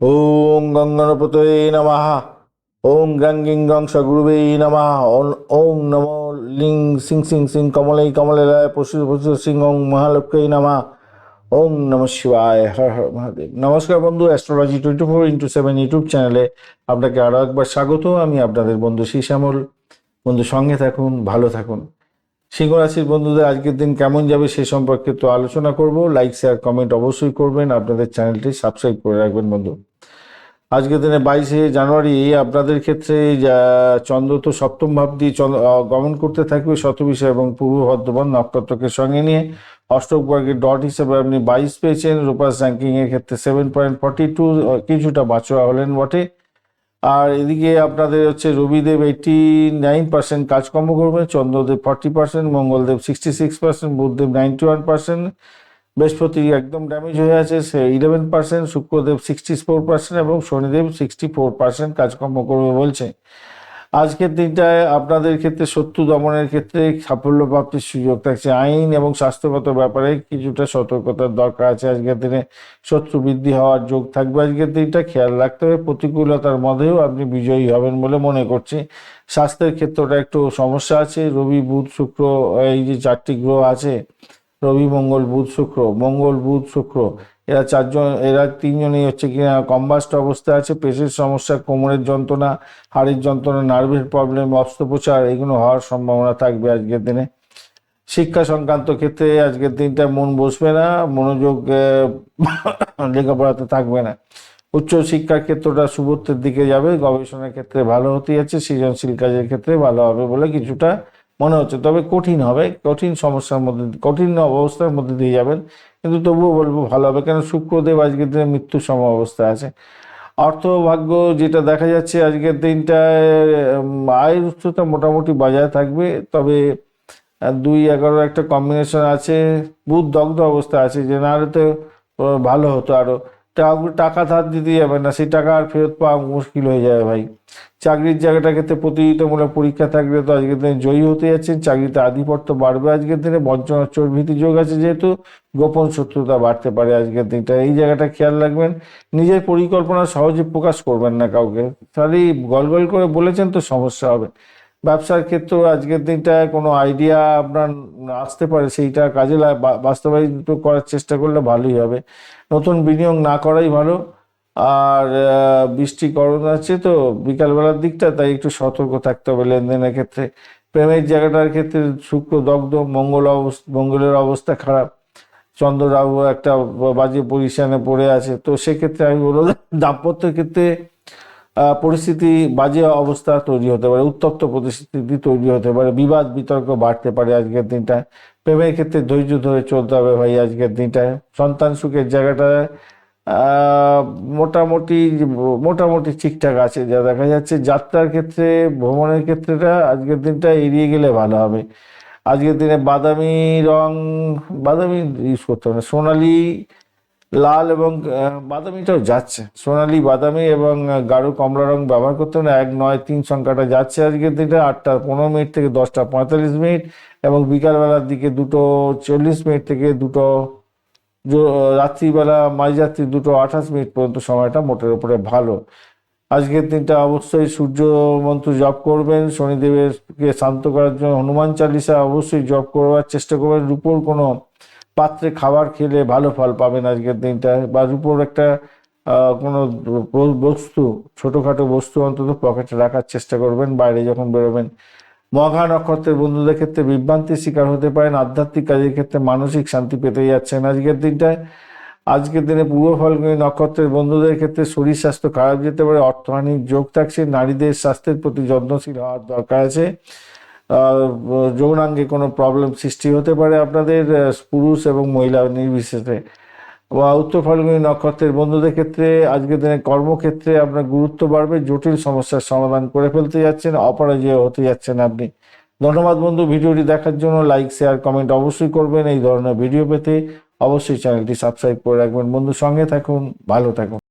ওং গঙ্গণপতয়ে নমঃ। ওং গ্রাং গিং গং সগুরুবে নমঃ। ওং নমো লিং সিং সিং সিং কমলাই কমলায় পশু পশু সিং ওং মহালক্ষ্মী নমঃ। ওং নমঃ শিবায়, হর হর মহাদেব। নমস্কার বন্ধু, অ্যাস্ট্রোলজি 24x7 ইউটিউব চ্যানেলে আপনাকে আরও একবার স্বাগত। আমি আপনাদের বন্ধু শ্যামল। বন্ধু সঙ্গে থাকুন, ভালো থাকুন। সিংহ রাশির বন্ধুদের আজকের দিন কেমন যাবে সে সম্পর্কে তো আলোচনা করব। লাইক শেয়ার কমেন্ট অবশ্যই করবেন, আপনাদের চ্যানেলটি সাবস্ক্রাইব করে রাখবেন বন্ধু। আজকের দিনে 22শে জানুয়ারি আপনাদের ক্ষেত্রে চন্দ্র তো সপ্তম ভাব দিয়ে গমন করতে থাকবে শতবিষা এবং পূর্ব বর্ধমান নক্ষত্রকে সঙ্গে নিয়ে। অষ্টক বর্গের ডট হিসেবে আপনি 22 পেয়েছেন। রূপাস র্যাঙ্কিং এর ক্ষেত্রে 7.42, কিছুটা বাঁচোয়া হলেন বটে। আর এদিকে আপনাদের হচ্ছে রবিদেব 89% কাজকর্ম করবেন, চন্দ্রদেব 40%, মঙ্গলদেব 66%, বুধদেব 91%, বৃহস্পতি একদম ড্যামেজ হয়ে আছে, সে 11%, শুক্রদেব 64% এবং শনিদেব 64% কাজকর্ম করবে বলছে। আজকের দিনটায় আপনাদের ক্ষেত্রে শত্রু দমনের ক্ষেত্রে সাফল্য প্রাপ্তির সুযোগ থাকছে। আইন এবং স্বাস্থ্যগত ব্যাপারে কিছুটা সতর্কতার দরকার আছে। আজকের দিনে শত্রু বৃদ্ধি হওয়ার যোগ থাকবে। আজকের দিনটা খেয়াল রাখতে হবে, প্রতিকূলতার মধ্যেও আপনি বিজয়ী হবেন বলে মনে করছি। স্বাস্থ্যের ক্ষেত্রটা একটু সমস্যা আছে। রবি বুধ শুক্র, এই যে চারটি গ্রহ আছে, রবি মঙ্গল বুধ শুক্র, মঙ্গল বুধ শুক্র, এরা তিনজনই হচ্ছে কিনা কম্বাস্ট অবস্থায় আছে। পেশের সমস্যা, কোমরের যন্ত্রণা, হাড়ের যন্ত্রণা, নার্ভের প্রবলেম, অস্ত্রোপচার এগুলো হওয়ার সম্ভাবনা থাকবে আজকের দিনে। শিক্ষা সংক্রান্ত ক্ষেত্রে আজকের দিনটা মন বসবে না, মনোযোগ লেখাপড়াতে থাকবে না। উচ্চ শিক্ষার ক্ষেত্রটা শুভত্বের দিকে যাবে, গবেষণার ক্ষেত্রে ভালো হতে যাচ্ছে, সৃজনশীল কাজের ক্ষেত্রে ভালো হবে বলে কিছুটা মনে হচ্ছে। তবে কঠিন হবে, কঠিন সমস্যার মধ্যে, কঠিন অবস্থার মধ্যে দিয়ে যাবেন, কিন্তু তবুও বলবো ভালো হবে, কেন শুক্রদেব আজকের দিনে মৃত্যুর সম অবস্থায় আছে। অর্থ ভাগ্য যেটা দেখা যাচ্ছে আজকের দিনটায়, আয়ের উৎসটা মোটামুটি বজায় থাকবে। তবে 2-11 একটা কম্বিনেশন আছে, বুধ দগ্ধ অবস্থা আছে, যে না হলে তো ভালো হতো আরো। টাকা ধার দিতে যাবে না, সেই টাকা আর ফেরত পাওয়া মুশকিল হয়ে যাবে ভাই। চাকরির জায়গাটার ক্ষেত্রে প্রতিযোগিতামূলক পরীক্ষা থাকলে তো আজকের দিনে জয়ী হতে যাচ্ছেন। চাকরিতে আধিপত্য বাড়বে আজকের দিনে। বঞ্চনা চোর ভীতি যোগ আছে যেহেতু, গোপন শত্রুতা বাড়তে পারে আজকের দিনটা, এই জায়গাটা খেয়াল রাখবেন। নিজের পরিকল্পনা সহজে প্রকাশ করবেন না কাউকে, খালি গল করে বলেছেন তো সমস্যা হবে। ব্যবসার ক্ষেত্রেও আজকের দিনটায় কোনো আইডিয়া আপনার আসতে পারে, সেইটা কাজে বাস্তবায়িত করার চেষ্টা করলে ভালোই হবে। নতুন বিনিয়োগ না করাই ভালো। আর বৃষ্টিকরণ আছে তো বিকালবেলার দিকটা, তাই একটু সতর্ক থাকতে হবে লেনদেনের ক্ষেত্রে। প্রেমের জায়গাটার ক্ষেত্রে শুক্র দগ্ধ, মঙ্গলের অবস্থা খারাপ, চন্দ্র রাহু একটা বাজে পজিশনে পড়ে আছে। তো সেক্ষেত্রে আমি বলবো দাম্পত্যের ক্ষেত্রে পরিস্থিতি বাজে অবস্থা তৈরি হতে পারে, উত্তপ্ত পরিস্থিতি তৈরি হতে পারে, বিবাদ বিতর্ক বাড়তে পারে আজকের দিনটায়। প্রেমের ক্ষেত্রে ধৈর্য ধরে চলতে হবে ভাই আজকের দিনটায়। সন্তান সুখের জায়গাটা আহ, মোটামুটি মোটামুটি ঠিকঠাক আছে যা দেখা যাচ্ছে। যাত্রার ক্ষেত্রে, ভ্রমণের ক্ষেত্রেটা আজকের দিনটা এড়িয়ে গেলে ভালো হবে। আজকের দিনে বাদামি রং, বাদামি ইউজ করতে হবে না, সোনালি লাল এবং বাদামিটাও যাচ্ছে, সোনালী বাদামি এবং গাঢ় কমলা রং ব্যবহার করতে হবে না। 1-9-3 সংখ্যাটা যাচ্ছে আজকের দিনে 8টা 15 মিনিট থেকে 10টা 45 মিনিট, এবং বিকালবেলার দিকে 2:40 মিনিট থেকে রাত্রিবেলা মাঝরাত্রি 2:28 মিনিট পর্যন্ত সময়টা মোটের উপরে ভালো। আজকের দিনটা অবশ্যই সূর্য মন্ত্র জপ করবেন। শনিদেবকে শান্ত করার জন্য হনুমান চালিসা অবশ্যই জপ করবার চেষ্টা করবেন। রূপোর কোনো পাত্রে খাবার খেলে ভালো ফল পাবেন আজকের দিনটায়। বা রূপোর একটা কোনো বস্তু, ছোটোখাটো বস্তু অন্তত পকেটে রাখার চেষ্টা করবেন বাইরে যখন বেরোবেন। মঘা নক্ষত্রের বন্ধুদের ক্ষেত্রে বিভ্রান্তির শিকার হতে পারেন। আধ্যাত্মিক কাজের ক্ষেত্রে মানসিক শান্তি পেতে যাচ্ছেন আজকের দিনটায়। আজকের দিনে পূর্ব ফাল্গুনী নক্ষত্রের বন্ধুদের ক্ষেত্রে শরীর স্বাস্থ্য খারাপ যেতে পারে, অর্থহানির যোগ থাকছে। নারীদের স্বাস্থ্যের প্রতি যত্নশীল হওয়ার দরকার আছে। যৌনাঙ্গে কোনো প্রবলেম সৃষ্টি হতে পারে আপনাদের, পুরুষ এবং মহিলা নির্বিশেষে। বা উত্তর ফাল্গুনী নক্ষত্রের বন্ধুদের ক্ষেত্রে আজকের দিনে কর্মক্ষেত্রে আপনার গুরুত্ব বাড়বে। জটিল সমস্যার সমাধান করে ফেলতে যাচ্ছেন, অপরাজয় হতে যাচ্ছেন আপনি। ধন্যবাদ বন্ধু, ভিডিওটি দেখার জন্য। লাইক শেয়ার কমেন্ট অবশ্যই করবেন। এই ধরনের ভিডিও পেতে অবশ্যই চ্যানেলটি সাবস্ক্রাইব করে রাখবেন বন্ধু। সঙ্গে থাকুন, ভালো থাকুন।